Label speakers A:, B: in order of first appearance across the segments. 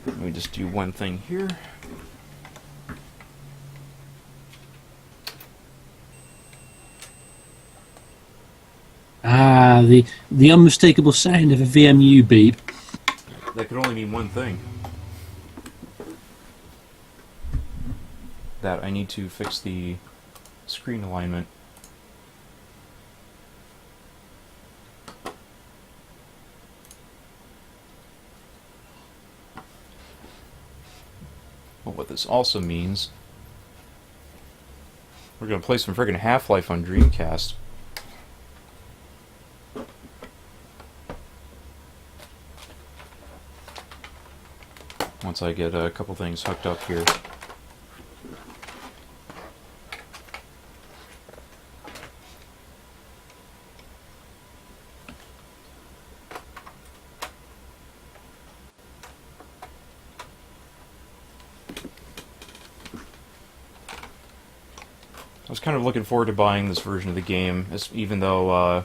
A: Let me just do one thing here.
B: Ah, the unmistakable sound of a VMU beep.
A: That could only mean one thing. That I need to fix the screen alignment. But what this also means, we're going to play some friggin' Half-Life on Dreamcast. Once I get a couple things hooked up here. I was kind of looking forward to buying this version of the game, even though I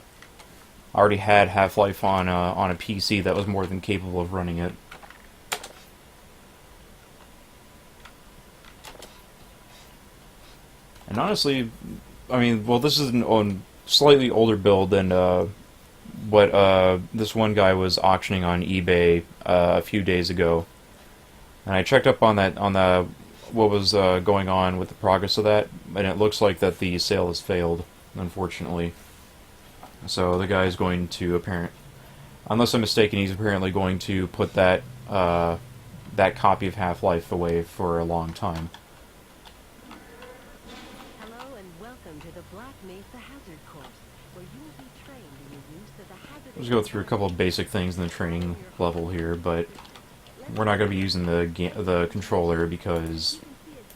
A: already had Half-Life on a PC that was more than capable of running it. And honestly, I mean, well, this is a slightly older build than what this one guy was auctioning on eBay a few days ago. And I checked up on the what was going on with the progress of that, and it looks like that the sale has failed, unfortunately. So the guy is going to unless I'm mistaken, he's apparently going to put that that copy of Half-Life away for a long time.
C: Hello and welcome to the Black Mesa Hazard Course, where you will be trained in the use of the hazard.
A: Let's go through a couple of basic things in the training level here, but we're not going to be using the controller because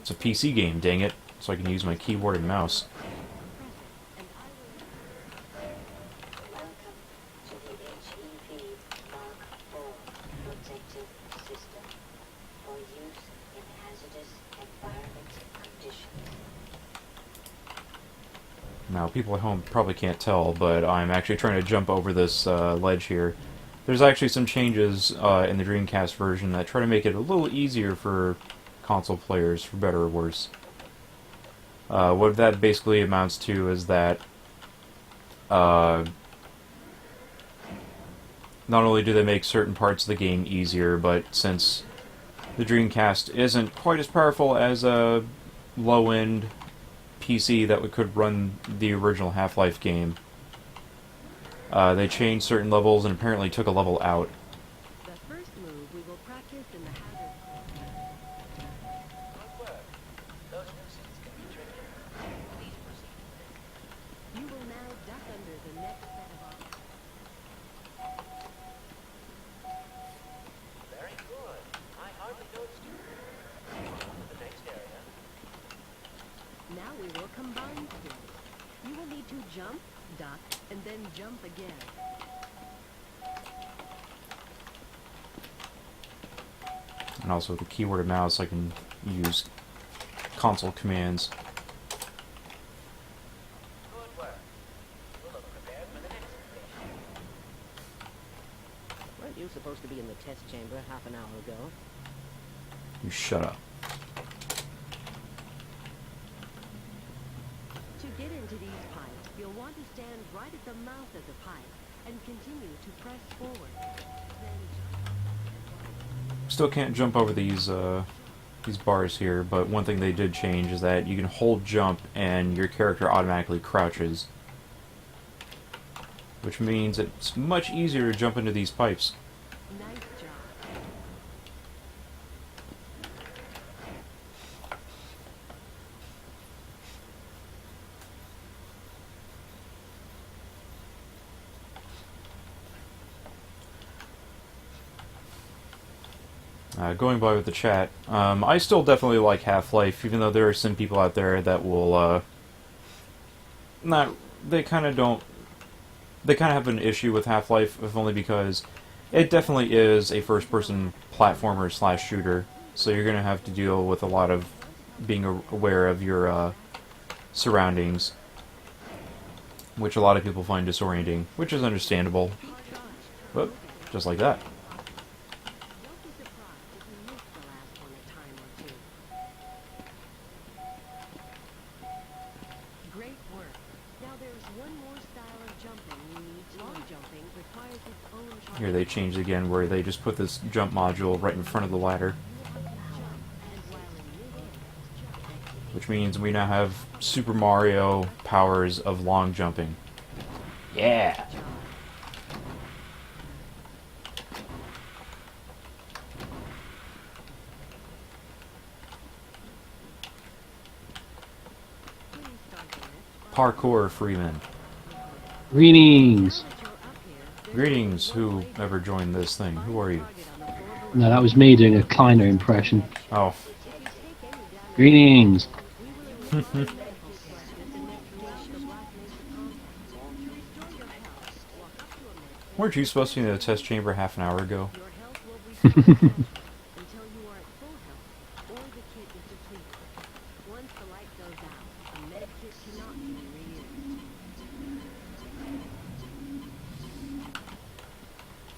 A: it's a PC game, dang it, so I can use my keyboard and mouse. Now, people at home probably can't tell, but I'm actually trying to jump over this ledge here. There's actually some changes in the Dreamcast version that try to make it a little easier for console players, for better or worse. What that basically amounts to is that not only do they make certain parts of the game easier, but since the Dreamcast isn't quite as powerful as a low-end PC that could run the original Half-Life game, they changed certain levels and apparently took a level out.
C: The first move we will practice in the hazard course.
D: Those new seats can be tricky. Please proceed.
C: You will now duck under the next set of objects.
D: Very good. I hardly noticed you. On to the next area.
C: Now we will combine skills. You will need to jump, duck, and then jump again.
A: And also with the keyboard and mouse, I can use console commands.
D: Good work. We'll look prepared for the next station.
E: Weren't you supposed to be in the test chamber half an hour ago?
A: You shut up.
C: To get into these pipes, you'll want to stand right at the mouth of the pipe and continue to press forward. Then
A: Still can't jump over these bars here, but one thing they did change is that you can hold jump and your character automatically crouches, which means it's much easier to jump into these pipes.
C: nice job.
A: Going by with the chat, I still definitely like Half-Life, even though there are some people out there that will they kind of have an issue with Half-Life, if only because it definitely is a first-person platformer slash shooter, so you're going to have to deal with a lot of being aware of your surroundings, which a lot of people find disorienting, which is understandable. But just like that.
C: Don't be surprised if you miss
A: Here they changed again, where they just put this jump module right in front of the ladder. Which means we now have Super Mario powers of long jumping. Yeah! Parkour Freeman.
B: Greetings.
A: Greetings, whoever joined this thing. Who are you?
B: No, that was me doing a Kleiner impression.
A: Oh.
B: Greetings.
A: Weren't you supposed to be in the test chamber half an hour ago?
C: Until you are at full health or the kit is depleted. Once the light goes out, a med kit cannot be reused.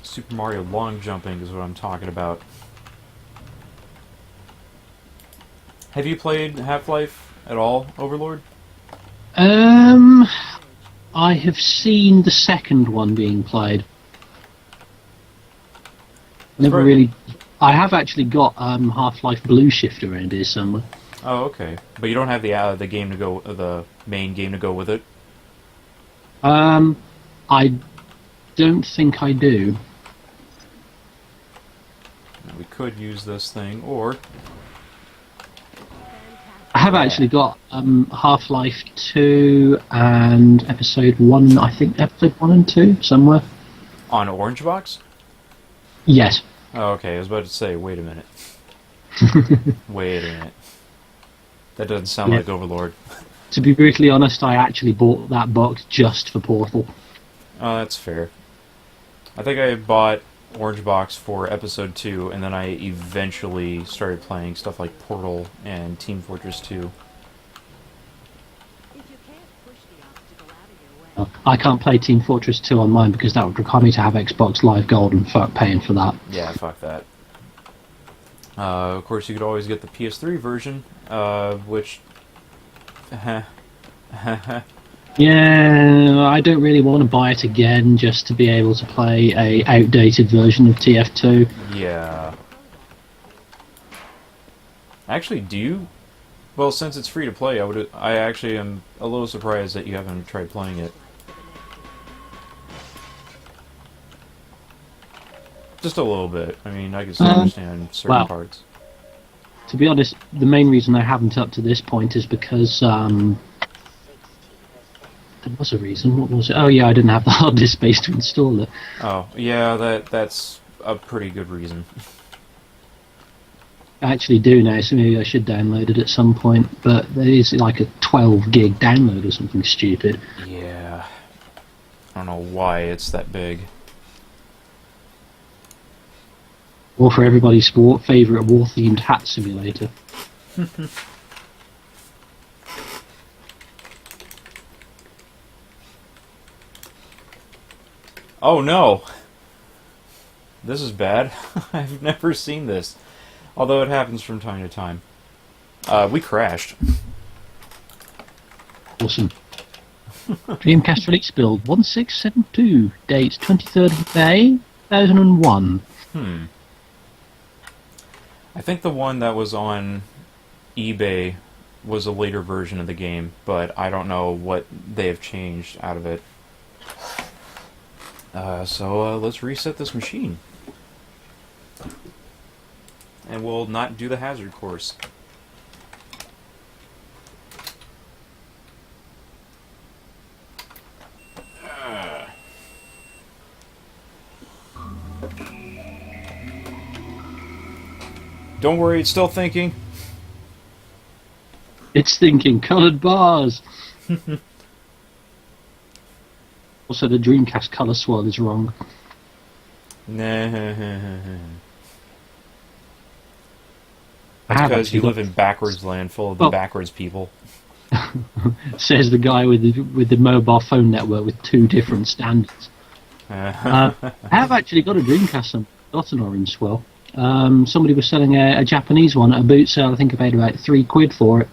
A: Super Mario long jumping is what I'm talking about. Have you played Half-Life at all, Overlord?
B: I have seen the second one being played. Never
A: Right.
B: really. I have actually got Half-Life Blue Shift around here somewhere.
A: Oh, okay. But you don't have the game to go, the main game to go with it.
B: I don't think I do.
A: We could use this thing, or
B: I have actually got Half-Life 2 and Episode 1, I think Episode 1 and 2, somewhere.
A: on Orange Box.
B: Yes.
A: Oh, okay. I was about to say, wait a minute. Wait a minute. That doesn't sound
B: Yeah.
A: like Overlord.
B: To be brutally honest, I actually bought that box just for Portal.
A: Oh, that's fair. I think I bought Orange Box for Episode 2, and then I eventually started playing stuff like Portal and Team Fortress 2.
C: If you can't push the obstacle out of your way,
B: I can't play Team Fortress 2 on mine because that would require me to have Xbox Live Gold and fuck paying for that.
A: Yeah, fuck that. Of course, you could always get the PS3 version, which...
B: Yeah, I don't really want to buy it again just to be able to play a outdated version of TF2.
A: Yeah. Actually, do you? Well, since it's free to play, I actually am a little surprised that you haven't tried playing it. Just a little bit. I mean, I can still understand certain
B: well,
A: parts.
B: To be honest, the main reason I haven't up to this point is because there was a reason. What was it? Oh yeah, I didn't have the hard disk space to install it.
A: Oh, yeah, that's a pretty good reason.
B: I actually do now, so maybe I should download it at some point. But there is like a 12 gig download or something stupid.
A: Yeah. I don't know why it's that big.
B: Or for everybody's favourite war-themed hat simulator.
A: Oh no! This is bad. I've never seen this. Although it happens from time to time. We crashed.
B: Awesome. Dreamcast release build 1672. Dates 23rd of May 2001.
A: I think the one that was on eBay was a later version of the game, but I don't know what they have changed out of it. So let's reset this machine. And we'll not do the hazard course. Don't worry, it's still thinking.
B: It's thinking coloured bars. Also, the Dreamcast colour swirl is wrong.
A: Nah.
B: I have
A: Because
B: actually
A: you
B: got-
A: live in backwards land full of the
B: Oh.
A: backwards people.
B: Says the guy with the mobile phone network with two different standards. I have actually got a Dreamcast and got an orange swirl. Somebody was selling a Japanese one at a boot sale. I think I paid about £3 for it.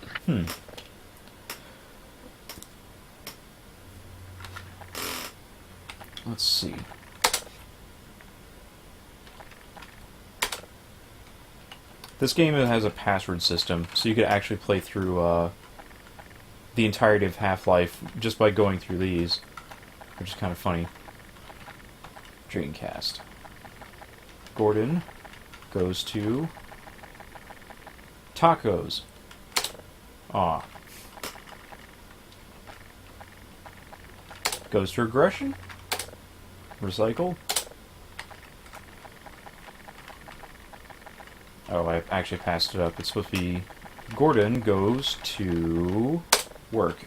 A: Let's see. This game has a password system, so you could actually play through the entirety of Half-Life just by going through these, which is kind of funny. Dreamcast. Gordon goes to tacos. Aw. Goes to aggression. Recycle. Oh, I actually passed it up. It's supposed to be Gordon goes to work.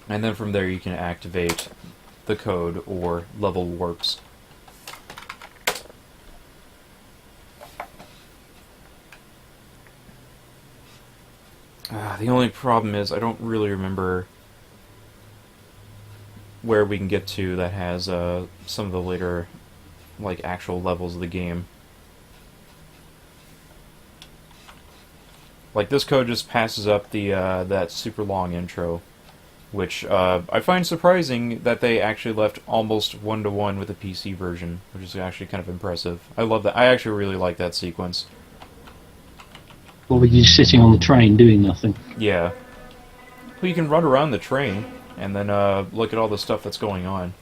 A: And then from there you can activate the code or level warps. The only problem is I don't really remember where we can get to that has some of the later like actual levels of the game. Like this code just passes up the that super long intro, which I find surprising that they actually left almost 1-to-1 with the PC version, which is actually kind of impressive. I love that. I actually really like that sequence.
B: Or were you sitting on the train doing nothing?
A: Yeah. Well, you can run around the train and then look at all the stuff that's going on.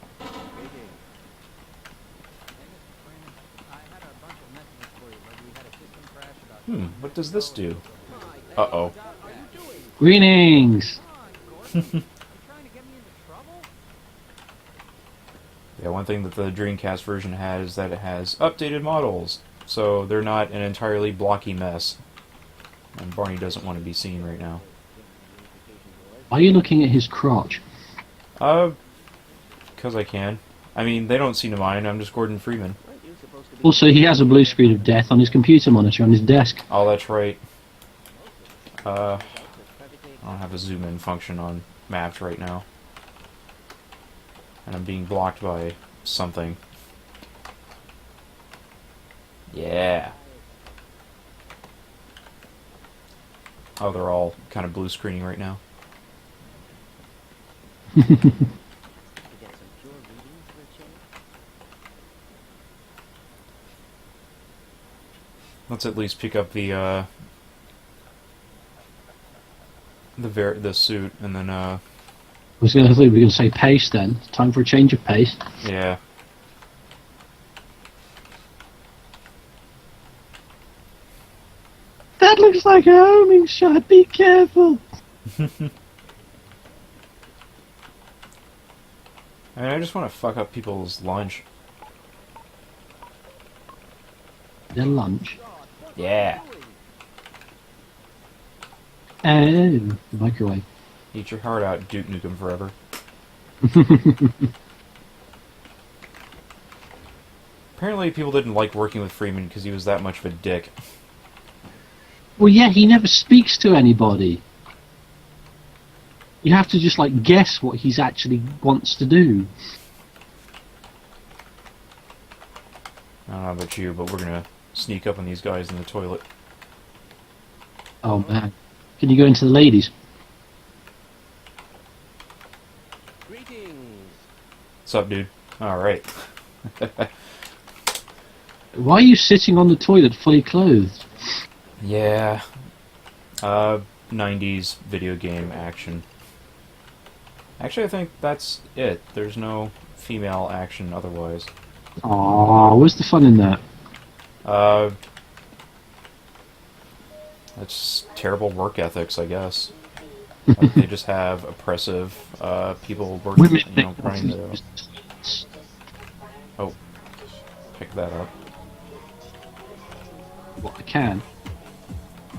A: What does this do? Uh-oh.
B: Greetings!
A: Yeah, one thing that the Dreamcast version has is that it has updated models, so they're not an entirely blocky mess. And Barney doesn't want to be seen right now.
B: Are you looking at his crotch?
A: Because I can. I mean, they don't seem to mind. I'm just Gordon Freeman.
B: Also, he has a blue screen of death on his computer monitor on his desk.
A: Oh, that's right. I don't have a zoom in function on maps right now. And I'm being blocked by something. Yeah. Oh, they're all kind of blue screening right now. Let's at least pick up the suit, and then
B: I was going to think we were going to say pace then. Time for a change of pace.
A: yeah.
B: That looks like a homing shot. Be careful.
A: I mean, I just want to fuck up people's lunch.
B: Their lunch.
A: Yeah.
B: And the microwave.
A: Eat your heart out, Duke Nukem Forever. Apparently people didn't like working with Freeman because he was that much of a dick.
B: Well, yeah, he never speaks to anybody. You have to just, like, guess what he's actually wants to do.
A: I don't know about you, but we're gonna sneak up on these guys in the toilet.
B: Oh, man. Can you go into the ladies?
D: Greetings.
A: What's up, dude? Alright.
B: Why are you sitting on the toilet fully clothed?
A: Yeah. 90s video game action. Actually, I think that's it. There's no female action otherwise.
B: Aw, where's the fun in that?
A: That's terrible work ethics, I guess. Like, they just have oppressive people working,
B: Women
A: running the... Oh, pick that up.
B: What I can.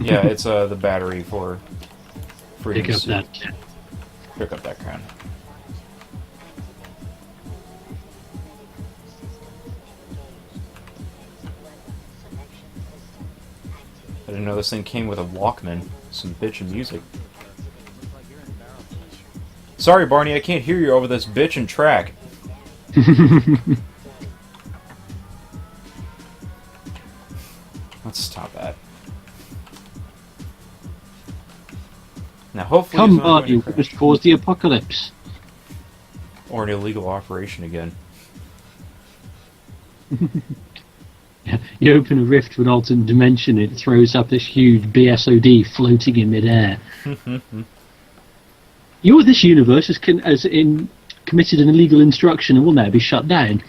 A: Yeah, it's the battery for
B: Pick up that.
A: Pick up that crown. I didn't know this thing came with a Walkman. Some bitchin' music. Sorry, Barney, I can't hear you over this bitchin' track. Let's stop that. Now, hopefully,
B: Come
A: it's not
B: on,
A: going to
B: you
A: crash.
B: must cause the apocalypse.
A: Or an illegal operation again.
B: You open a rift to an alternate dimension, it throws up this huge BSOD floating in midair. This universe has committed an illegal instruction and will now be shut down.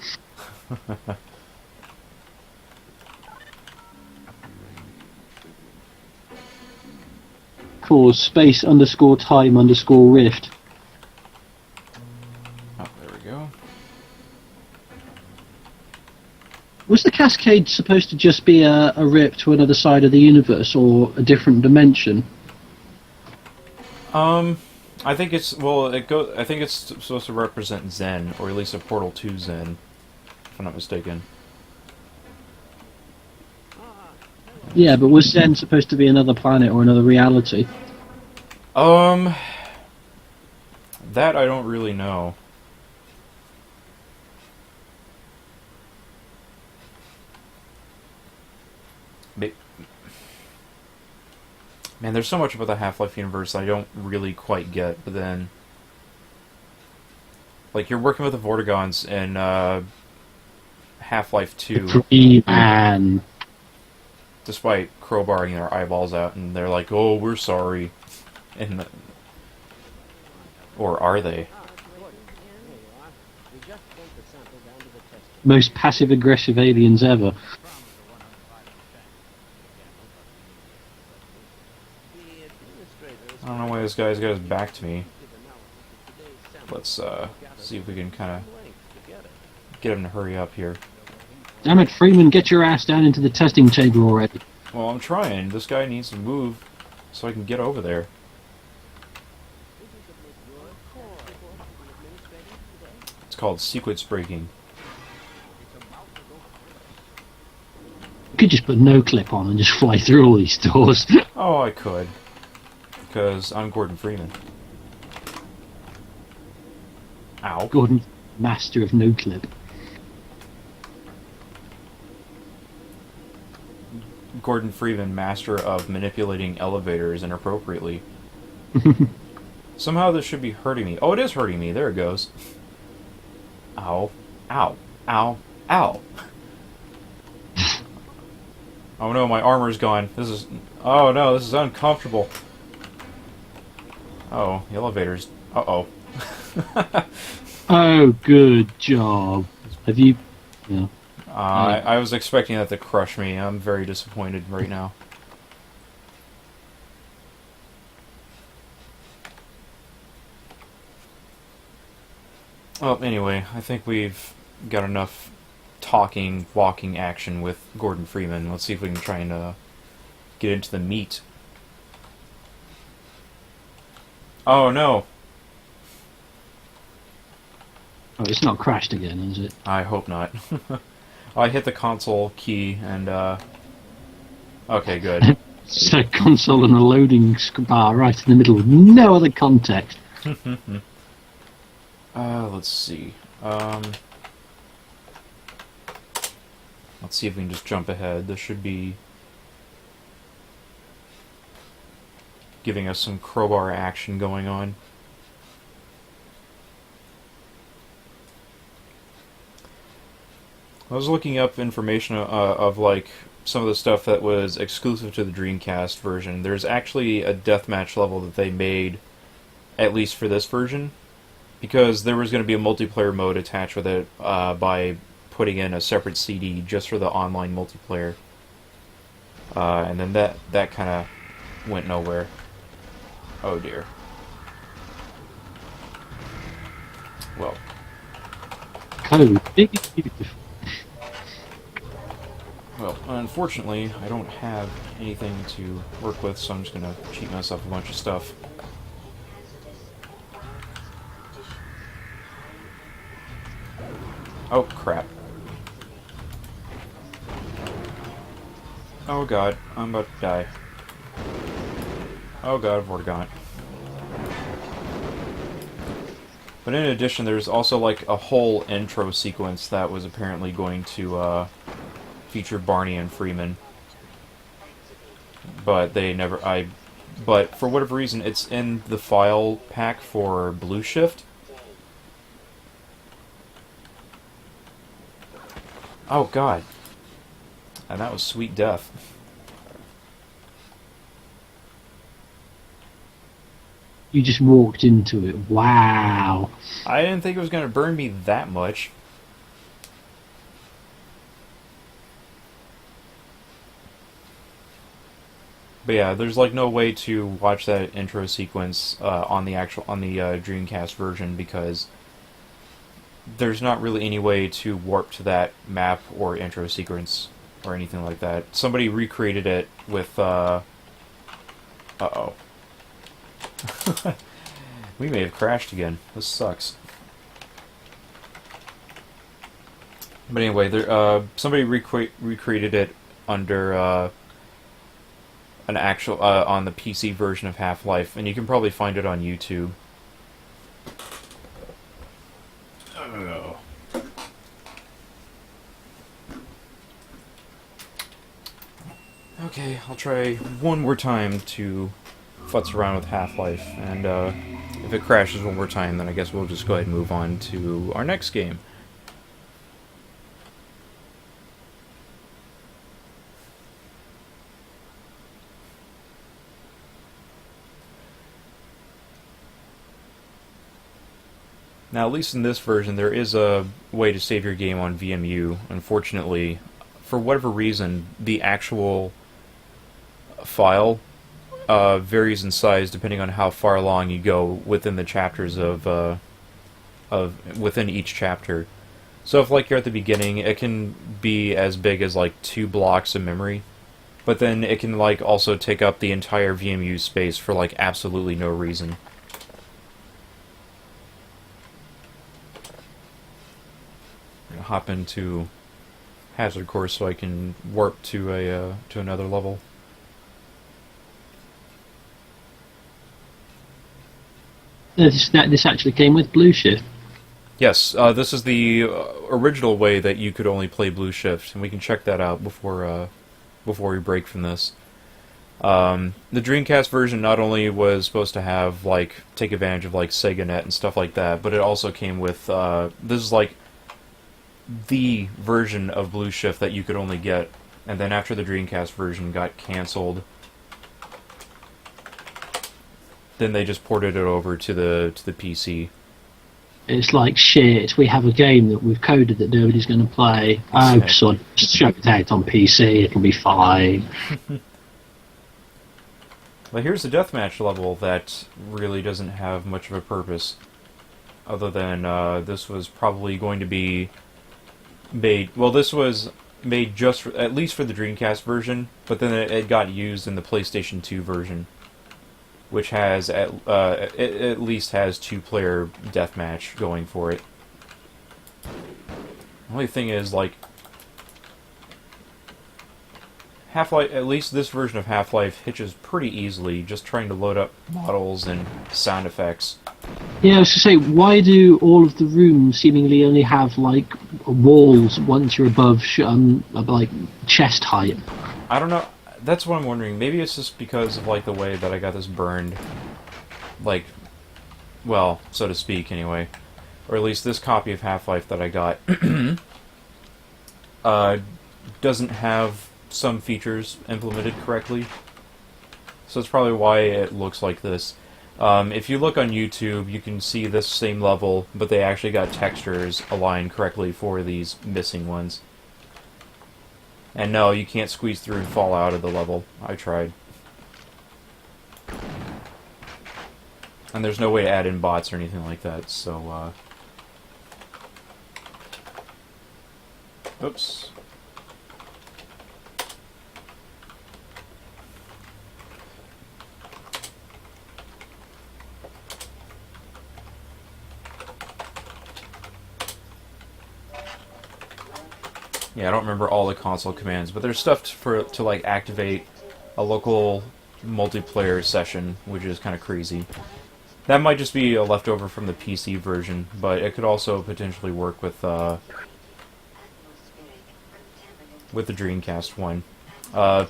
B: Cause space _time _rift.
A: Oh, there we go.
B: Was the cascade supposed to just be a rip to another side of the universe or a different dimension?
A: I think it's I think it's supposed to represent Zen, or at least a portal to Zen, if I'm not mistaken.
B: Yeah, but was Zen supposed to be another planet or another reality?
A: That I don't really know. Man, there's so much about the Half-Life universe I don't really quite get, but then... Like, you're working with the Vortigons in, Half-Life 2.
B: Man.
A: Despite crowbarring their eyeballs out, and they're like, oh, we're sorry. And or are they?
B: Most passive-aggressive aliens ever.
A: I don't know why this guy's got his back to me. Let's see if we can kind of get him to hurry up here.
B: Damn it, Freeman, get your ass down into the testing chamber already.
A: Well, I'm trying. This guy needs to move so I can get over there. It's called sequence breaking.
B: You could just put no clip on and just fly through all these doors.
A: Oh, I could. Because I'm Gordon Freeman. Ow.
B: Gordon, master of no clip.
A: Gordon Freeman, master of manipulating elevators inappropriately. Somehow this should be hurting me. Oh, it is hurting me. There it goes. Ow. Ow. Ow. Ow. Oh no, my armor's gone. This is... Oh no, this is uncomfortable. Oh, the elevator's... Uh-oh.
B: Oh, good job. Have you... Yeah.
A: I was expecting that to crush me. I'm very disappointed right now. Well, anyway, I think we've got enough talking, walking action with Gordon Freeman. Let's see if we can try and get into the meat. Oh no!
B: Oh, it's not crashed again, is it?
A: I hope not. I hit the console key and, okay, good.
B: It's a console and a loading bar right in the middle with no other context.
A: Let's see. Let's see if we can just jump ahead. This should be giving us some crowbar action going on. I was looking up information of like some of the stuff that was exclusive to the Dreamcast version. There's actually a deathmatch level that they made, at least for this version, because there was going to be a multiplayer mode attached with it by putting in a separate CD just for the online multiplayer. And then that kind of went nowhere. Oh dear. Well.
B: Code. Big is beautiful.
A: Well, unfortunately, I don't have anything to work with, so I'm just going to cheat myself a bunch of stuff. Oh, crap. Oh god, I'm about to die. Oh god, I've already gone. But in addition, there's also like a whole intro sequence that was apparently going to feature Barney and Freeman. But they never... But for whatever reason, it's in the file pack for Blue Shift. Oh god. And that was sweet death.
B: You just walked into it. Wow.
A: I didn't think it was going to burn me that much. But yeah, there's like no way to watch that intro sequence on the Dreamcast version because there's not really any way to warp to that map or intro sequence or anything like that. Somebody recreated it with uh-oh. We may have crashed again. This sucks. But anyway, somebody recreated it under an actual on the PC version of Half-Life, and you can probably find it on YouTube. Oh. Okay, I'll try one more time to futz around with Half-Life, and if it crashes one more time, then I guess we'll just go ahead and move on to our next game. Now, at least in this version, there is a way to save your game on VMU. Unfortunately, for whatever reason, the actual file varies in size depending on how far along you go within the chapters of within each chapter. So if like you're at the beginning, it can be as big as like 2 blocks of memory, but then it can like also take up the entire VMU space for like absolutely no reason. I'm gonna hop into Hazard Course so I can warp to another level.
B: This actually came with Blue Shift.
A: Yes, this is the original way that you could only play Blue Shift, and we can check that out before we break from this. The Dreamcast version not only was supposed to have take advantage of Sega Net and stuff like that, but it also came with this is like the version of Blue Shift that you could only get, and then after the Dreamcast version got canceled, then they just ported it over to the PC.
B: It's like, shit, we have a game that we've coded that nobody's going to play. Oh, son, just show it out on PC, it'll be fine.
A: But here's a deathmatch level that really doesn't have much of a purpose, other than this was probably going to be made... Well, this was made just at least for the Dreamcast version, but then it got used in the PlayStation 2 version, which has at least has 2-player deathmatch going for it. The only thing is, Half-Life, at least this version of Half-Life, hitches pretty easily, just trying to load up models and sound effects.
B: Yeah, I was going to say, why do all of the rooms seemingly only have, walls once you're above, chest height?
A: I don't know. That's what I'm wondering. Maybe it's just because of, the way that I got this burned. Well, so to speak, anyway. Or at least this copy of Half-Life that I got doesn't have some features implemented correctly. So that's probably why it looks like this. If you look on YouTube, you can see this same level, but they actually got textures aligned correctly for these missing ones. And no, you can't squeeze through and fall out of the level. I tried. And there's no way to add in bots or anything like that, so, oops. Yeah, I don't remember all the console commands, but there's stuff to activate a local multiplayer session, which is kind of crazy. That might just be a leftover from the PC version, but it could also potentially work with the Dreamcast one.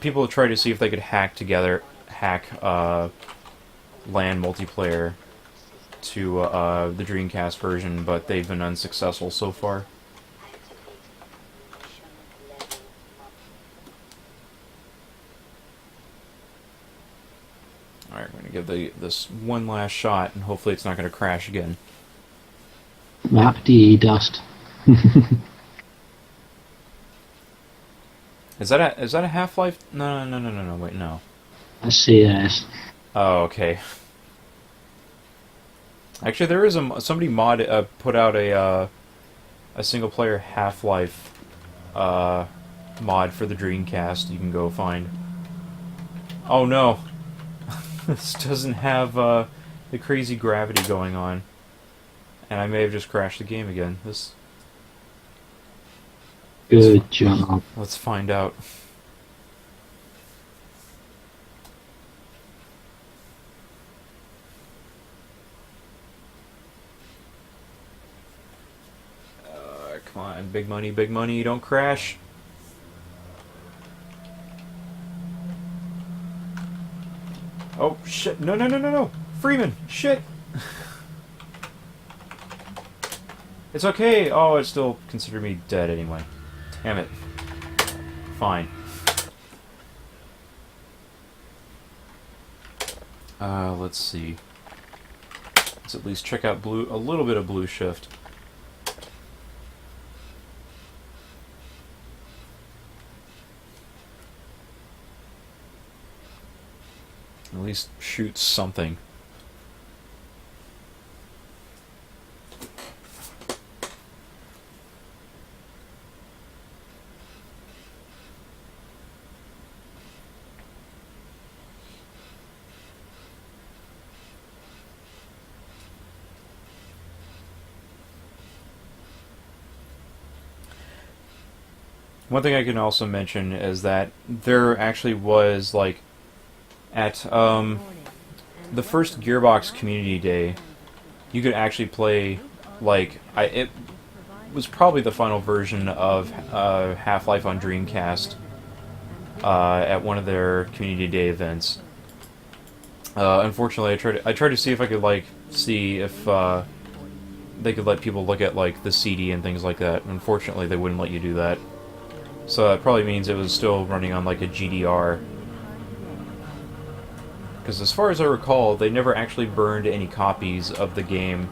A: People try to see if they could hack LAN multiplayer to the Dreamcast version, but they've been unsuccessful so far. give this one last shot, and hopefully it's not going to crash again.
B: Map DE dust.
A: Is that a Half-Life? No. Wait, no.
B: That's CS.
A: Oh, okay. Actually, there is somebody put out a single-player Half-Life mod for the Dreamcast. You can go find. Oh no, this doesn't have the crazy gravity going on, and I may have just crashed the game again.
B: Good job.
A: Let's find out. Come on, big money, don't crash. Oh, shit, no, Freeman, shit! It's okay, oh, it still considered me dead anyway. Damn it. Fine. Let's see. Let's at least check out a little bit of Blue Shift. At least shoot something. One thing I can also mention is that there actually was, like, at the first Gearbox Community Day, you could actually play, like, it was probably the final version of Half-Life on Dreamcast at one of their Community Day events. Unfortunately, I tried to see if I could, like, see if they could let people look at, like, the CD and things like that. Unfortunately, they wouldn't let you do that. So that probably means it was still running on, like, a GDR. Because as far as I recall, they never actually burned any copies of the game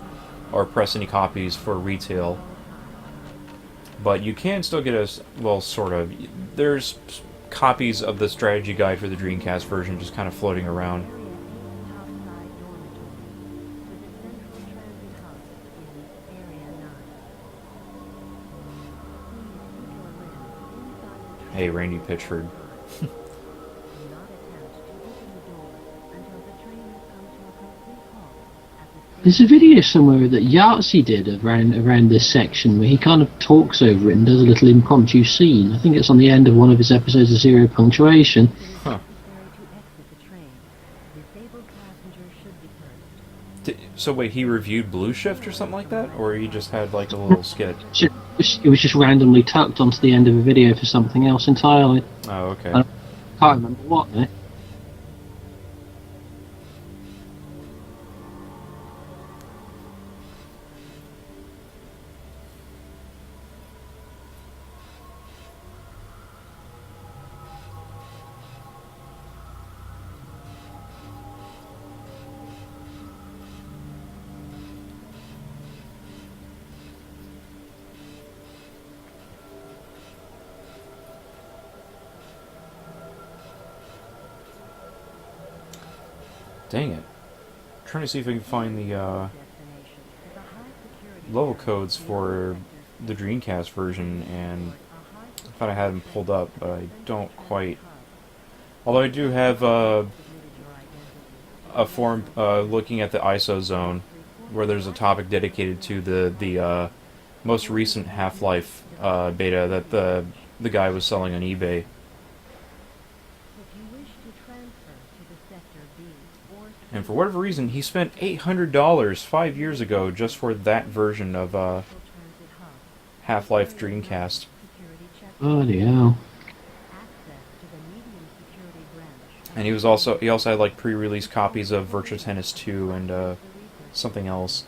A: or pressed any copies for retail. But you can still get well, sort of. There's copies of the strategy guide for the Dreamcast version just kind of floating around. Hey, Randy Pitchford.
B: There's a video somewhere that Yahtzee did around this section where he kind of talks over it and does a little impromptu scene. I think it's on the end of one of his episodes of Zero Punctuation.
A: Huh. So wait, he reviewed Blue Shift or something like that? Or he just had like a little skit?
B: It was just randomly tucked onto the end of a video for something else entirely.
A: Oh, okay.
B: I can't remember what now.
A: Dang it. I'm trying to see if I can find the level codes for the Dreamcast version, and I thought I had them pulled up, but I don't quite. Although I do have a forum looking at the ISO zone, where there's a topic dedicated to the most recent Half-Life beta that the guy was selling on eBay. And for whatever reason, he spent $800 5 years ago just for that version of Half-Life Dreamcast.
B: Bloody hell.
A: And he also had like pre-release copies of Virtua Tennis 2 and something else.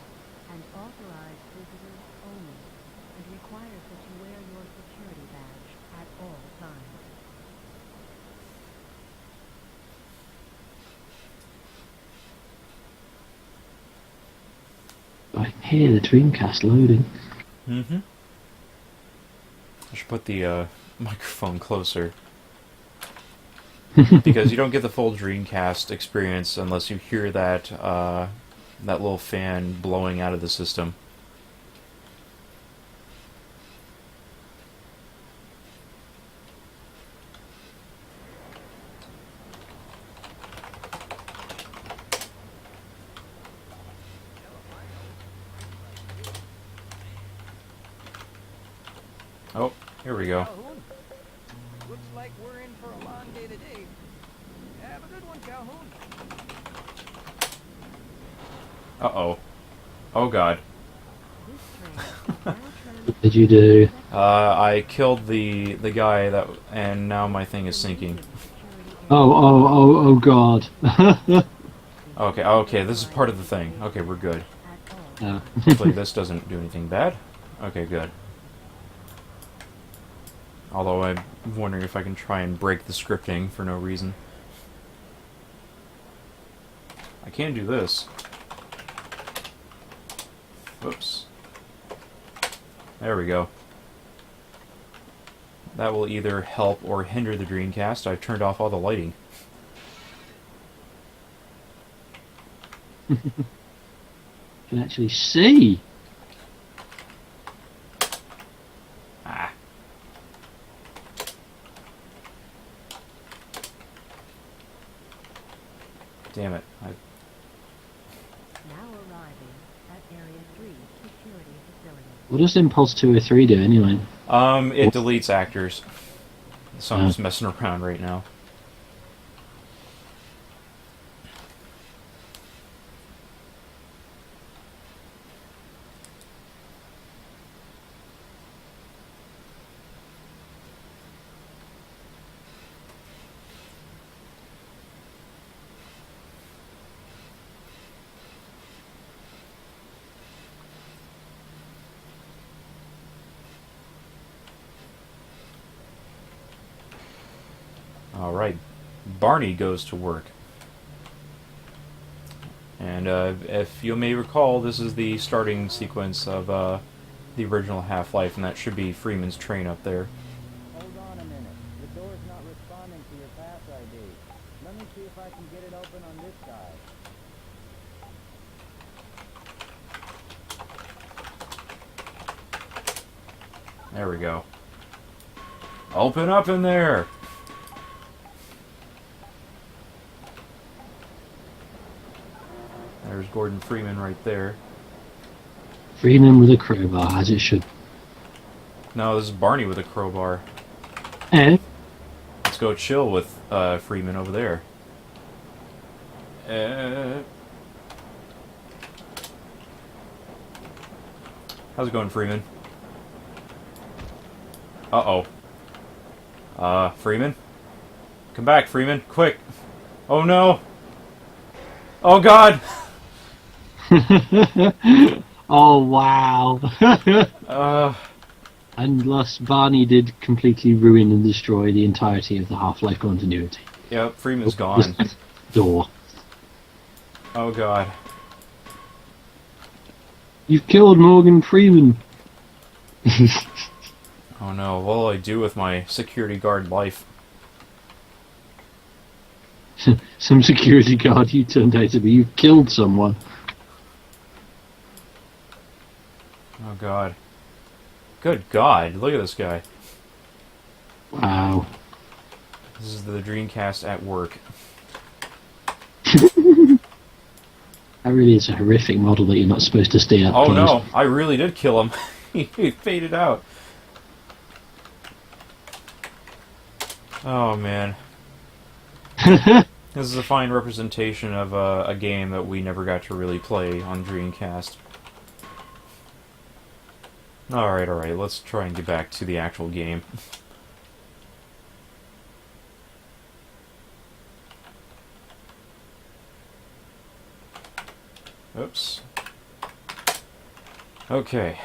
B: I can hear the Dreamcast loading.
A: Mm-hmm. I should put the microphone closer. Because you don't get the full Dreamcast experience unless you hear that that little fan blowing out of the system. Oh, here we go.
D: Calhoun, looks like we're in for a long day today. Have a good one, Calhoun.
A: Uh-oh. Oh god.
C: This train is now trying
B: What did you do?
A: I killed the guy that, and now my thing is sinking.
B: Oh God.
A: Okay, this is part of the thing. Okay, we're good.
B: Uh,
A: Hopefully this doesn't do anything bad. Okay, good. Although I'm wondering if I can try and break the scripting for no reason. I can do this. Whoops. There we go. That will either help or hinder the Dreamcast. I've turned off all the lighting.
B: can actually see.
A: Ah. Damn it.
C: now arriving at Area 3 security facility.
B: What does Impulse 203 do anyway?
A: It deletes actors. So I'm just messing around right now. Alright, Barney goes to work. And if you may recall, this is the starting sequence of the original Half-Life, and that should be Freeman's train up there.
D: Hold on a minute. The door's not responding to your pass ID. Let me see if I can get it open on this side.
A: There we go. Open up in there! There's Gordon Freeman right there.
B: Freeman with a crowbar, as it should.
A: No, this is Barney with a crowbar.
B: Eh?
A: Let's go chill with Freeman over there. How's it going, Freeman? Uh-oh. Freeman? Come back, Freeman, quick! Oh no! Oh god!
B: Oh wow.
A: Uh,
B: And thus Barney did completely ruin and destroy the entirety of the Half-Life continuity.
A: yep, Freeman's gone.
B: Door.
A: Oh god.
B: You've killed Morgan Freeman.
A: Oh no, what'll I do with my security guard life?
B: Some security guard you turned out to be. You've killed someone.
A: Oh god. Good god, look at this guy.
B: Wow.
A: This is the Dreamcast at work.
B: That really is a horrific model that you're not supposed to stay up
A: Oh
B: close.
A: no, I really did kill him. He faded out. Oh man. This is a fine representation of a game that we never got to really play on Dreamcast. Alright, let's try and get back to the actual game. Oops. Okay.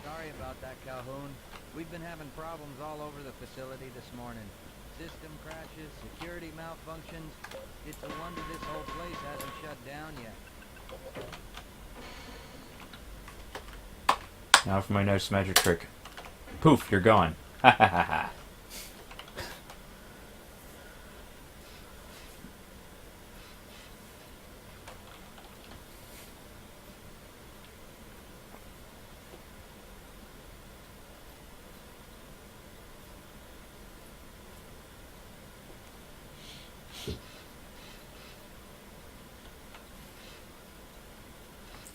D: Sorry about that, Calhoun. We've been having problems all over the facility this morning. System crashes, security malfunctions. It's a wonder this whole place hasn't shut down yet.
A: Now for my next magic trick. Poof, you're gone. Ha ha ha ha.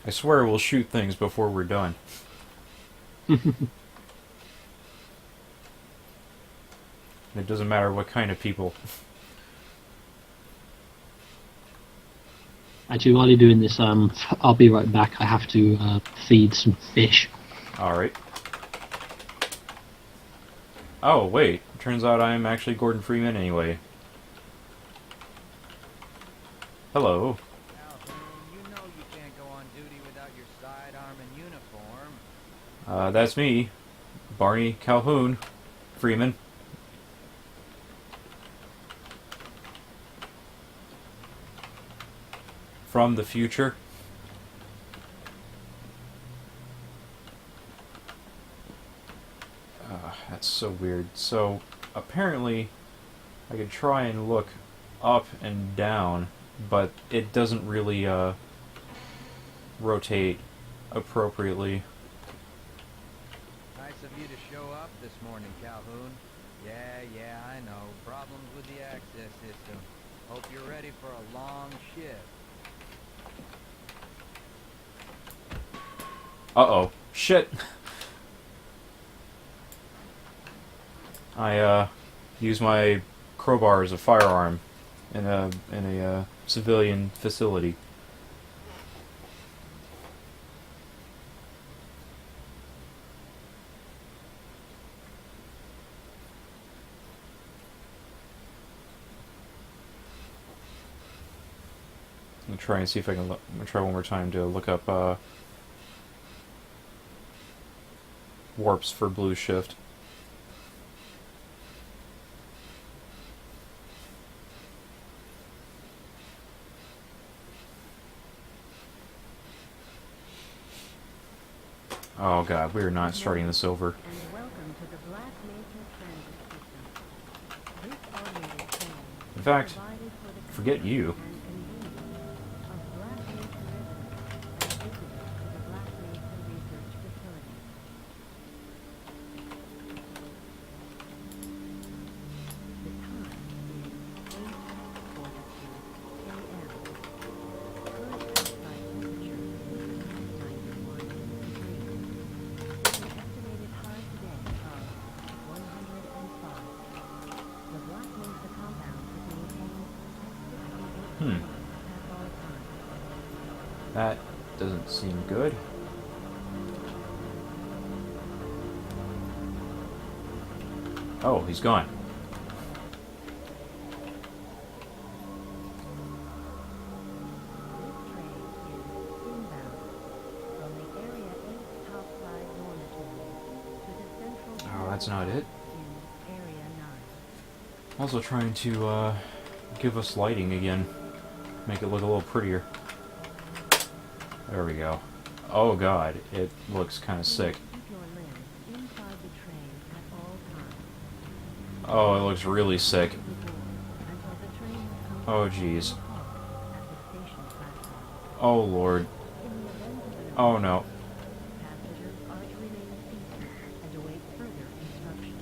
A: I swear we'll shoot things before we're done. It doesn't matter what kind of people.
B: Actually, while you're doing this, I'll be right back. I have to feed some fish.
A: Alright. Oh, wait. Turns out I'm actually Gordon Freeman anyway. Hello.
D: Calhoun, you know you can't go on duty without your sidearm and uniform.
A: That's me. Barney Calhoun Freeman. From the future. That's so weird. So, apparently, I could try and look up and down, but it doesn't really, rotate appropriately.
D: Nice of you to show up this morning, Calhoun. Yeah, I know. Problems with the access system. Hope you're ready for a long shift.
A: Uh-oh. Shit! I, use my crowbar as a firearm in a civilian facility. I'm gonna try and see if I can I'm gonna try one more time to look up, warps for blue shift. Oh god, we are not starting this over.
C: And welcome to the Black Mesa Transit System. This automated train
A: In fact,
C: is provided for the
A: forget
C: comfort
A: you.
C: and convenience of Black Mesa residents and visitors to the Black Mesa Research Facility. The time is 8:42 a.m. Current outside temperature is 91 degrees. With an estimated high today of 105. The Black Mesa compound is maintained at 68 degrees at all times.
A: That doesn't seem good. Oh, he's gone.
C: This train is inbound from the Area 8 topside dormitory to the central
A: Oh, that's not it.
C: in Area 9.
A: Also trying to, give us lighting again. Make it look a little prettier. There we go. Oh god, it looks kind of sick.
C: Keep your limbs inside the train at all times.
A: Oh, it looks really sick.
C: The door until the train has come
A: Oh
C: to
A: jeez.
C: a halt at the station platform.
A: Oh lord.
C: In the event of an
A: Oh no.
C: passengers are to remain seated and await further instructions.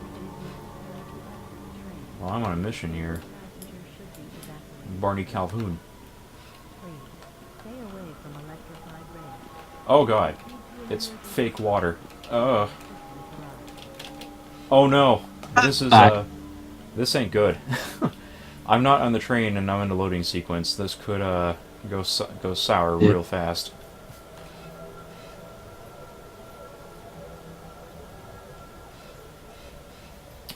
C: It is necessary to exit the train.
A: Well, I'm on a mission here.
C: Passengers should be evacuated.
A: Barney Calhoun.
C: Please, stay away from electrified rails.
A: Oh god.
C: Proceed to
A: It's
C: an emergency
A: fake water.
C: assistance arrives.
A: Oh no. This is,
B: Back.
A: this ain't good. I'm not on the train and I'm in the loading sequence. This could, go sour
B: Yeah.
A: real fast.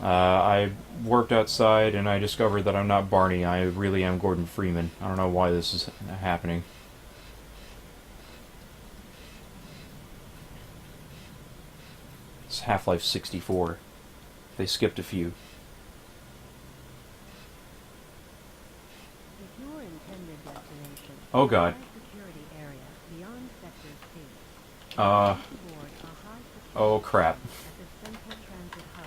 A: I worked outside and I discovered that I'm not Barney. I really am Gordon Freeman. I don't know why this is happening. It's Half-Life 64. They skipped a few.
C: If your intended destination
A: Oh god.
C: is a high security area beyond Sector C,
A: Uh,
C: please
A: Oh crap.
C: at the Central Transit Hub.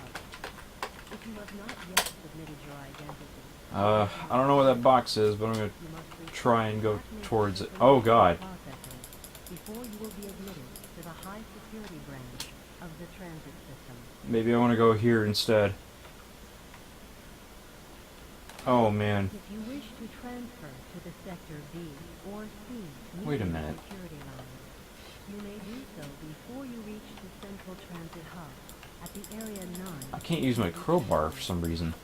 C: If you have not yet submitted your identity,
A: I don't know where that box is, but I'm gonna
C: you must reach
A: try and go
C: exactly
A: towards it.
C: the
A: Oh god.
C: processing before you will be admitted to the high security branch of the transit system.
A: Maybe I want to go here instead. Oh man.
C: If you wish to transfer to the sector B or C
A: Wait a
C: medium
A: minute.
C: security line, you may do so before you reach the Central Transit Hub at the Area 9.
A: I can't use my crowbar for some reason.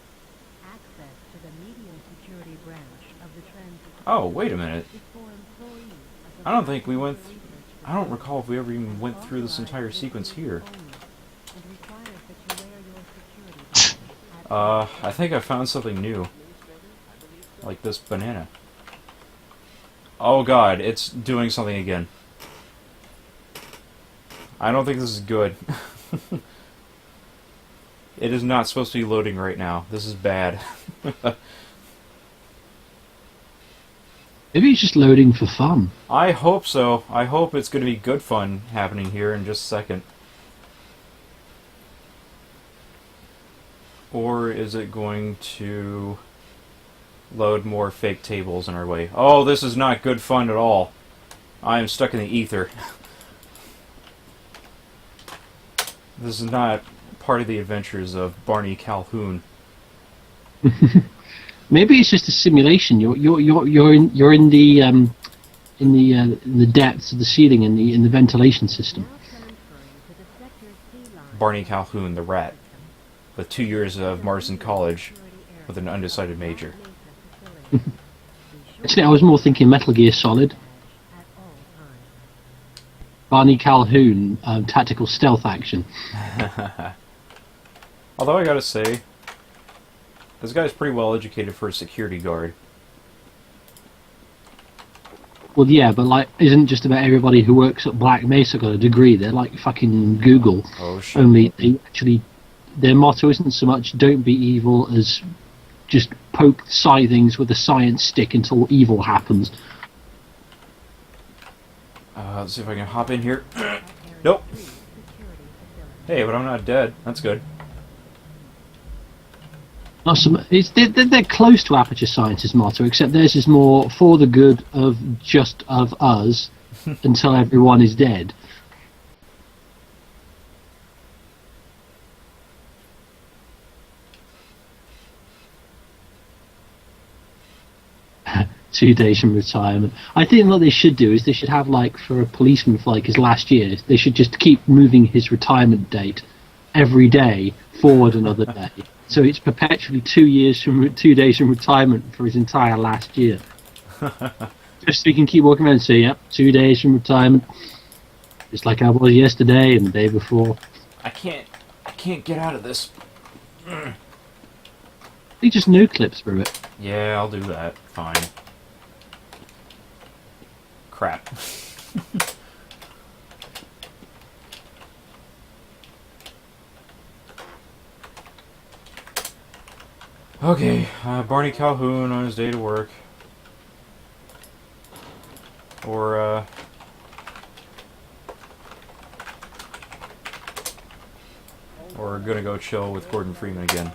C: Access to the medium security branch of the transit
A: Oh, wait a minute.
C: is for employees of the
A: I don't think we went...
C: Research
A: I don't recall if we ever even went through this
C: Authorized
A: entire sequence here.
C: only, and requires that you wear your security badge at all
A: I think I found something new. Like this banana. Oh god, it's doing something again. I don't think this is good. It is not supposed to be loading right now. This is bad.
B: Maybe it's just loading for fun.
A: I hope so. I hope it's going to be good fun happening here in just a second. Or is it going to load more fake tables in our way? Oh, this is not good fun at all. I am stuck in the ether. This is not part of the adventures of Barney Calhoun.
B: Maybe it's just a simulation. You're in the depths of the ceiling in the ventilation system.
C: now transferring to the sector C line.
A: Barney Calhoun, the rat, with 2 years of Marston College, with an undecided major.
B: Actually, I was more thinking Metal Gear Solid. Barney Calhoun, tactical stealth action.
A: Although I gotta say, this guy's pretty well educated for a security guard.
B: Well, yeah, but like, isn't just about everybody who works at Black Mesa got a degree? They're like fucking Google.
A: Oh shit.
B: Only they actually, their motto isn't so much "Don't be evil" as just poke scythings with a science stick until evil happens.
A: Let's see if I can hop in here. Nope. Hey, but I'm not dead. That's good.
B: Not so much, they're close to Aperture Science's motto, except theirs is more for the good of just of us until everyone is dead. Two days from retirement. I think what they should do is they should have, like, for a policeman for like his last year, they should just keep moving his retirement date every day forward another day. So it's perpetually 2 years from 2 days from retirement for his entire last year. Just so he can keep walking around and say, yep, 2 days from retirement. Just like I was yesterday and the day before.
A: I can't get out of this.
B: He just no clips through it.
A: Yeah, I'll do that. Fine. Crap. Okay, Barney Calhoun on his day to work. Or, Or gonna go chill with Gordon Freeman again.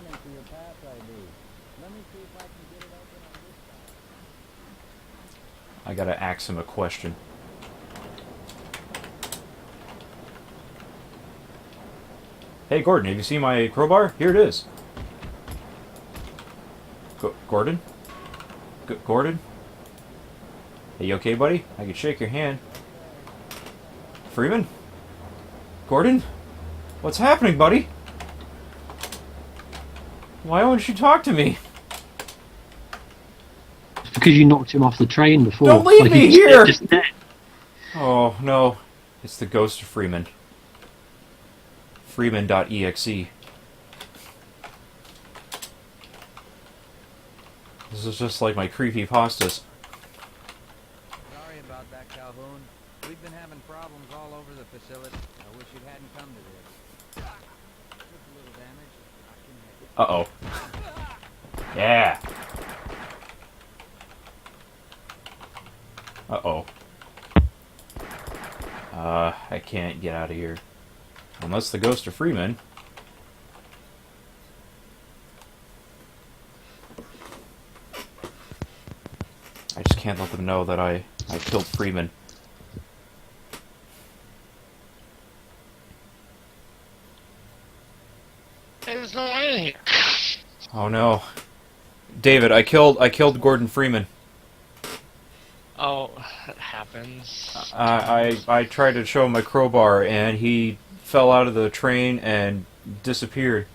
A: I gotta ask him a question. Hey Gordon, have you seen my crowbar? Here it is. Gordon? Gordon? Hey, you okay, buddy? I can shake your hand. Freeman? Gordon? What's happening, buddy? Why won't you talk to me?
B: Because you knocked him off the train before.
A: Don't leave me
B: he was
A: here!
B: just dead.
A: Oh, no. It's the ghost of Freeman. Freeman.exe. This is just like my creepypastas.
D: Sorry about that, Calhoun. We've been having problems all over the facility. I wish you hadn't come to this. Just a little damage.
A: Uh-oh. Yeah. Uh-oh. I can't get out of here. Unless the ghost of Freeman. I just can't let them know that I killed Freeman.
F: There's no one in here.
A: Oh no. David, I killed Gordon Freeman.
F: Oh, that happens.
A: I tried to show him my crowbar and he fell out of the train and disappeared.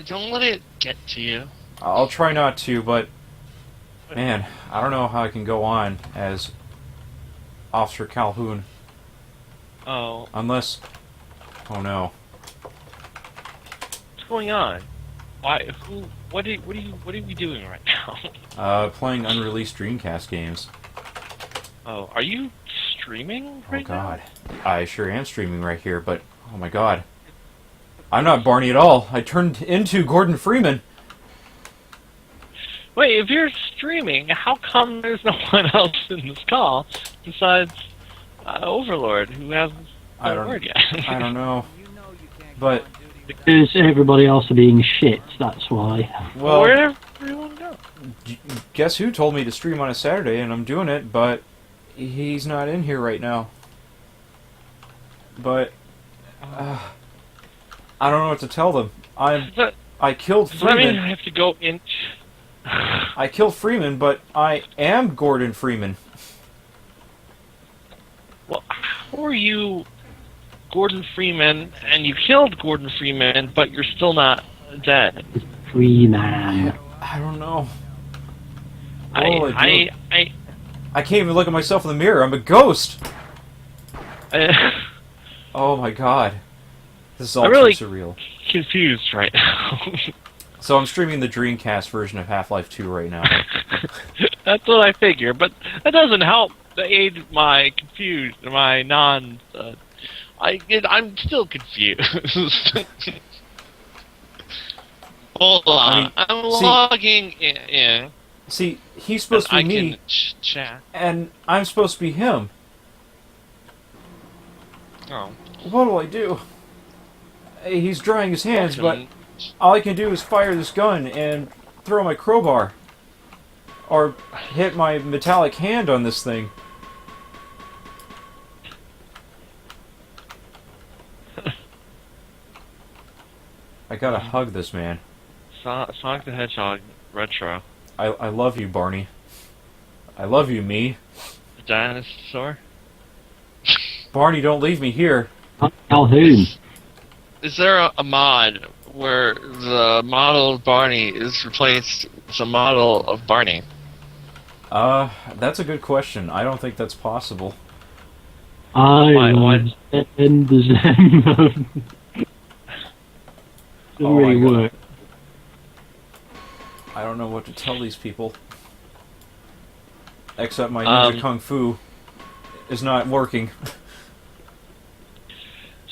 F: Don't let it get to you.
A: I'll try not to, but man, I don't know how I can go on as Officer Calhoun.
F: Oh,
A: Unless... Oh no.
F: what's going on? Why? Who? What are we doing right now?
A: Playing unreleased Dreamcast games.
F: Oh, are you streaming
A: Oh
F: right
A: god. I sure am streaming right here, but oh my god. I'm not Barney at all. I turned into Gordon Freeman.
F: now? Wait, if you're streaming, how come there's no one else in this call besides Overlord, who hasn't
A: I
F: said a
A: don't-
F: word yet?
A: I don't know.
D: You know you can't
A: But-
D: go on duty
B: Because everybody else are being shit, that's why.
A: Well,
F: Where did everyone go?
A: guess who told me to stream on a Saturday, and I'm doing it, but he's not in here right now. But I don't know what to tell them. I killed
F: Does that mean
A: Freeman.
F: I have to go in?
A: I killed Freeman, but I am Gordon Freeman.
F: Well, how are you Gordon Freeman, and you killed Gordon Freeman, but you're still not dead?
B: Free man.
A: I don't know. What will I do?
F: I
A: I can't even look at myself in the mirror. I'm a ghost. Oh my god. This is all
F: I'm really-
A: too surreal.
F: confused right now.
A: So I'm streaming the Dreamcast version of Half-Life 2 right now.
F: That's what I figure, but that doesn't help to aid my confused, my non. I'm still confused. Hold on,
A: I mean,
F: I'm
A: see-
F: logging in.
A: See, he's supposed to
F: I
A: be me,
F: can chat.
A: and I'm supposed to be him.
F: Oh,
A: What do I do? Hey, he's drying his hands, but all I can do is fire this gun and throw my crowbar. Or hit my metallic hand on this thing. I gotta hug this man.
F: Sonic the Hedgehog retro.
A: I love you, Barney. I love you, me.
F: The dinosaur.
A: Barney, don't leave me here.
B: Calhoun.
F: Is there a mod where the model of Barney is replaced with a model of Barney?
A: That's a good question. I don't think that's possible.
B: I
F: Why-
B: and the Zen. Doesn't
A: Oh my
B: really
A: God.
B: work.
A: I don't know what to tell these people. Except my ninja kung fu is not working.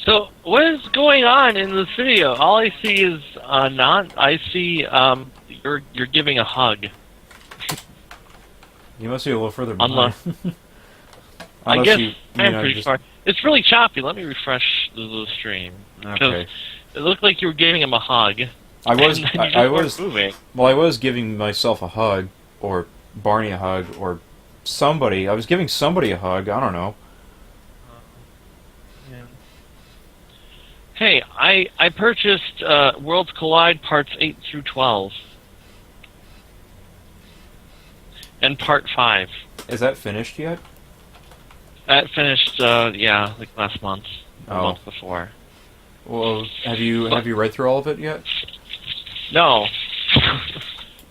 F: So what is going on in this video? All I see is I see you're giving a hug.
A: You must be a little further behind.
F: I
A: Unless
F: guess
A: you
F: I'm
A: know,
F: pretty
A: just-
F: far. It's really choppy. Let me refresh the stream.
A: Okay.
F: It looked like you were giving him a hug.
A: I was.
F: and then you
A: I
F: just weren't
A: was.
F: moving.
A: Well, I was giving myself a hug, or Barney a hug, or somebody. I was giving somebody a hug. I don't know.
F: Hey, I purchased Worlds Collide parts 8 through 12. And part 5.
A: Is that finished yet?
F: That finished, yeah, like last month. Or
A: Oh.
F: month before.
A: Well, have you read through all of it yet?
F: No.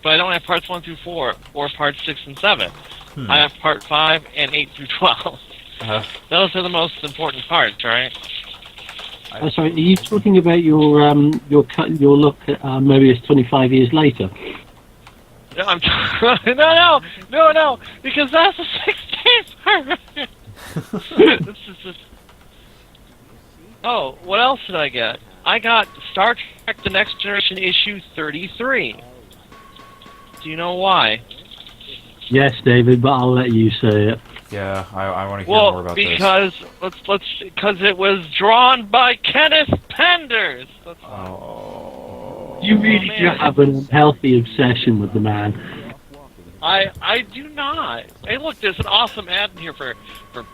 F: But I don't have parts 1 through 4, or parts 6 and 7. I have part 5 and 8 through 12. Those are the most important parts, right?
B: Oh, sorry, are you talking about your look at Mobius 25 years later?
F: No, I'm no, because that's the 16th part. This is just... Oh, what else did I get? I got Star Trek The Next Generation issue 33. Do you know why?
B: Yes, David, but I'll let you say it.
A: Yeah, I want to hear more about this.
F: Because it was drawn by Kenneth Penders.
A: Oh.
B: You really do have an unhealthy obsession with the man.
F: I do not. Hey, look, there's an awesome ad in here for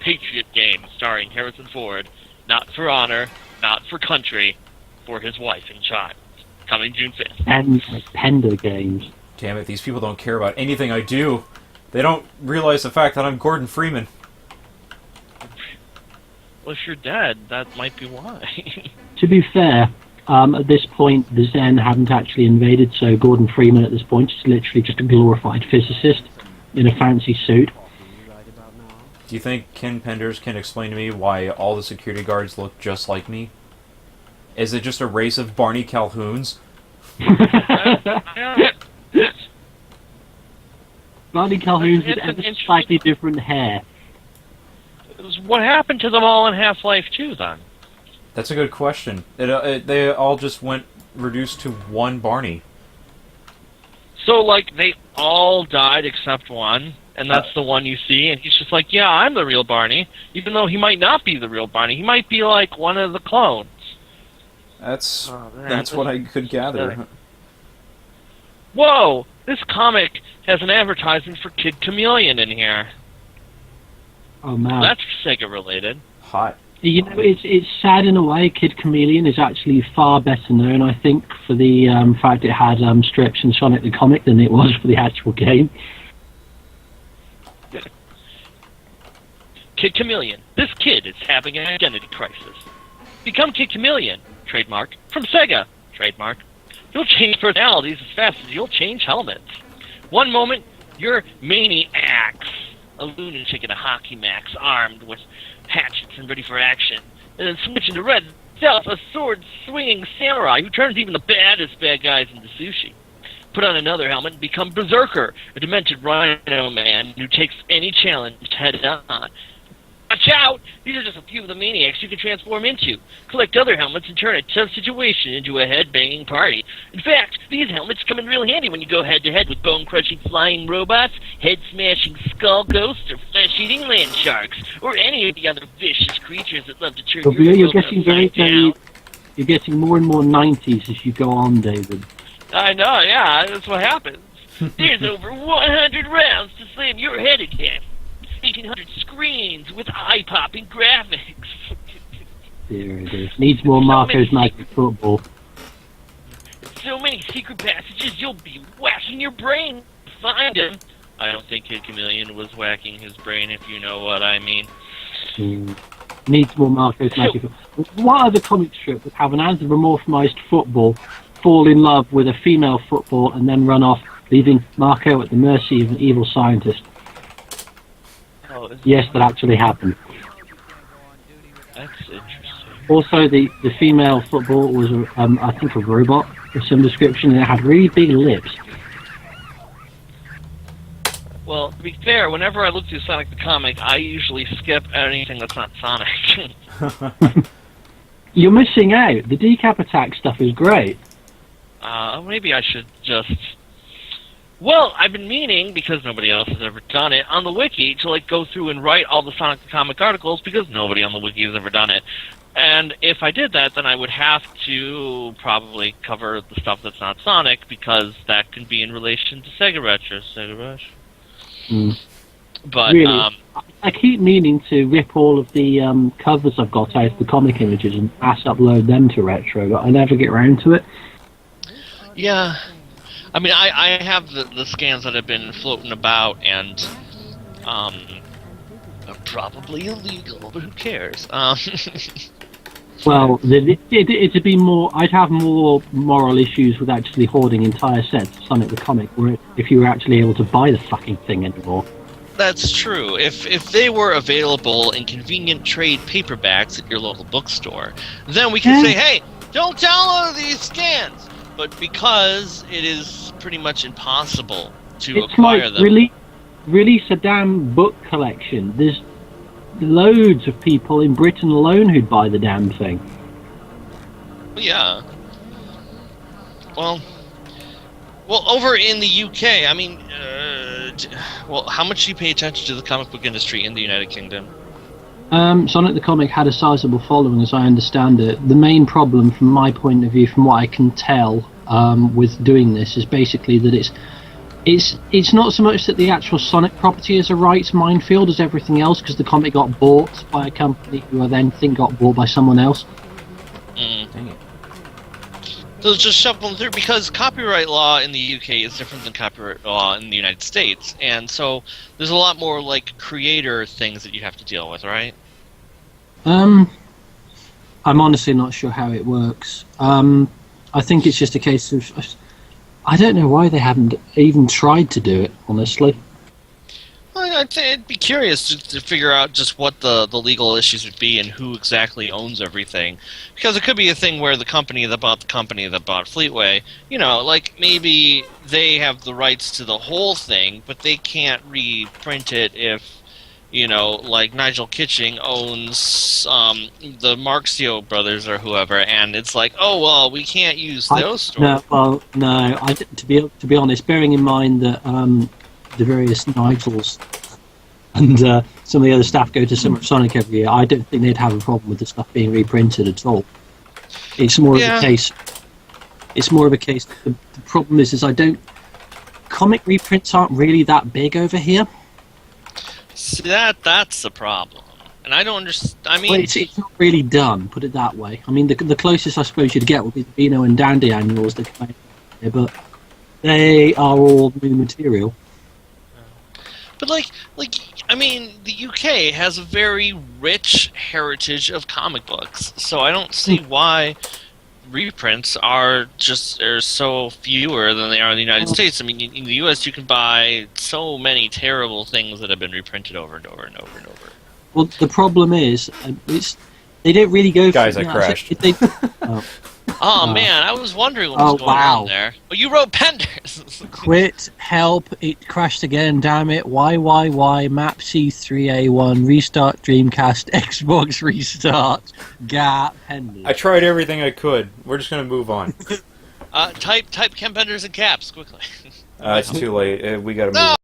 F: Patriot Games starring Harrison Ford. Not for honor, not for country, for his wife and child. Coming June 5th.
B: And Pender Games.
A: Damn it, these people don't care about anything I do. They don't realize the fact that I'm Gordon Freeman.
F: Well, if you're dead, that might be why.
B: To be fair, at this point, the Zen haven't actually invaded, so Gordon Freeman at this point is literally just a glorified physicist in a fancy suit.
A: Do you think Ken Penders can explain to me why all the security guards look just like me? Is it just a race of Barney Calhouns?
B: Barney Calhoun's with ever slightly different hair.
F: What happened to them all in Half-Life 2, then?
A: That's a good question. They all just went reduced to one Barney.
F: So, like, they all died except one, and that's the one you see, and he's just like, yeah, I'm the real Barney, even though he might not be the real Barney. He might be, like, one of the clones.
A: That's what I could gather.
F: Whoa! This comic has an advertisement for Kid Chameleon in here.
B: Oh man,
F: that's Sega related.
A: Hot.
B: You know, it's sad in a way. Kid Chameleon is actually far better known, I think, for the fact it had strips in Sonic the Comic than it was for the actual game.
F: Kid Chameleon. This kid is having an identity crisis. Become Kid Chameleon. Trademark. From Sega. Trademark. You'll change personalities as fast as you'll change helmets. One moment, you're Maniacs, a lunatic in a hockey max armed with hatchets and ready for action. And then switch into Red Self, a sword-swinging samurai who turns even the baddest bad guys into sushi. Put on another helmet and become Berserker, a demented rhino man who takes any challenge head on. Watch out! These are just a few of the maniacs you can transform into. Collect other helmets and turn a tough situation into a head-banging party. In fact, these helmets come in real handy when you go head-to-head with bone-crushing flying robots, head-smashing skull ghosts, or flesh-eating land sharks, or any of the other vicious creatures that love to turn your
B: you're
F: world
B: getting
F: upside down.
B: you're getting more and more 90s as you go on, David.
F: I know, yeah, that's what happens. There's over 100 rounds to slam your head again. 1,800 screens with eye-popping graphics.
B: There it is. Needs more Marco's Magic Football.
F: So many secret passages, you'll be whacking your brain to find them. I don't think Kid Chameleon was whacking his brain, if you know what I mean.
B: Needs more Marco's Magic Football. What other comic strip would have an anthropomorphized football fall in love with a female football and then run off, leaving Marco at the mercy of an evil scientist? Yes, that actually happened.
F: That's interesting.
B: Also, the female football was, I think, a robot of some description, and it had really big lips.
F: Well, to be fair, whenever I look through Sonic the Comic, I usually skip anything that's not Sonic.
B: You're missing out. The decap attack stuff is great.
F: Maybe I should just... Well, I've been meaning, because nobody else has ever done it, on the wiki to like go through and write all the Sonic the Comic articles, because nobody on the wiki has ever done it. And if I did that, then I would have to probably cover the stuff that's not Sonic, because that can be in relation to Sega Retro. Sega Retro. But,
B: really, I keep meaning to rip all of the covers I've got out of the comic images and mass upload them to Retro, but I never get around to it.
F: Yeah. I mean, I have the scans that have been floating about, and are probably illegal, but who cares?
B: Well, it'd be more. I'd have more moral issues with actually hoarding entire sets of Sonic the Comic, where if you were actually able to buy the fucking thing anymore.
F: That's true. If they were available in convenient trade paperbacks at your local bookstore, then we could say, hey, don't download these scans. But because it is pretty much impossible to acquire them...
B: Release a damn book collection. There's loads of people in Britain alone who'd buy the damn thing.
F: Yeah. Well, Well, over in the UK, I mean, well, how much do you pay attention to the comic book industry in the United Kingdom?
B: Sonic the Comic had a sizable following, as I understand it. The main problem, from my point of view, from what I can tell, with doing this, is basically that it's not so much that the actual Sonic property is a rights minefield as everything else, because the comic got bought by a company who I then think got bought by someone else.
A: Dang it.
F: So it's just shuffling through, because copyright law in the UK is different than copyright law in the United States, and so there's a lot more like creator things that you have to deal with, right?
B: I'm honestly not sure how it works. I think it's just a case of I don't know why they haven't even tried to do it, honestly.
F: Well, I'd be curious to figure out just what the legal issues would be and who exactly owns everything. Because it could be a thing where the company that bought Fleetway, like maybe they have the rights to the whole thing, but they can't reprint it if, like Nigel Kitching owns the Marxio brothers or whoever, and it's like, oh, well, we can't use those stories.
B: No. To be honest, bearing in mind that the various Nigels and some of the other staff go to Summer Sonic every year, I don't think they'd have a problem with the stuff being reprinted at all. It's more of a case. It's more of a case. The problem is comic reprints aren't really that big over here.
F: See, that's the problem, and I don't understand. I mean,
B: well, it's not really done. Put it that way. I mean, the closest I suppose you'd get would be the Beano and Dandy annuals that come out here, but they are all new material.
F: But I mean, the UK has a very rich heritage of comic books, so I don't see why reprints are so fewer than they are in the United States. I mean, in the US, you can buy so many terrible things that have been reprinted over and over and over and over.
B: Well, the problem is, they don't really go.
A: Guys, I crashed.
F: Man, I was wondering what was going on there. Oh, you wrote Penders!
B: Quit, help, it crashed again, damn it, why, map C3A1, restart Dreamcast, Xbox restart, gap, Penders.
A: I tried everything I could. We're just going to move on.
F: Type Ken Penders in caps, quickly.
A: It's too late. We got to move on.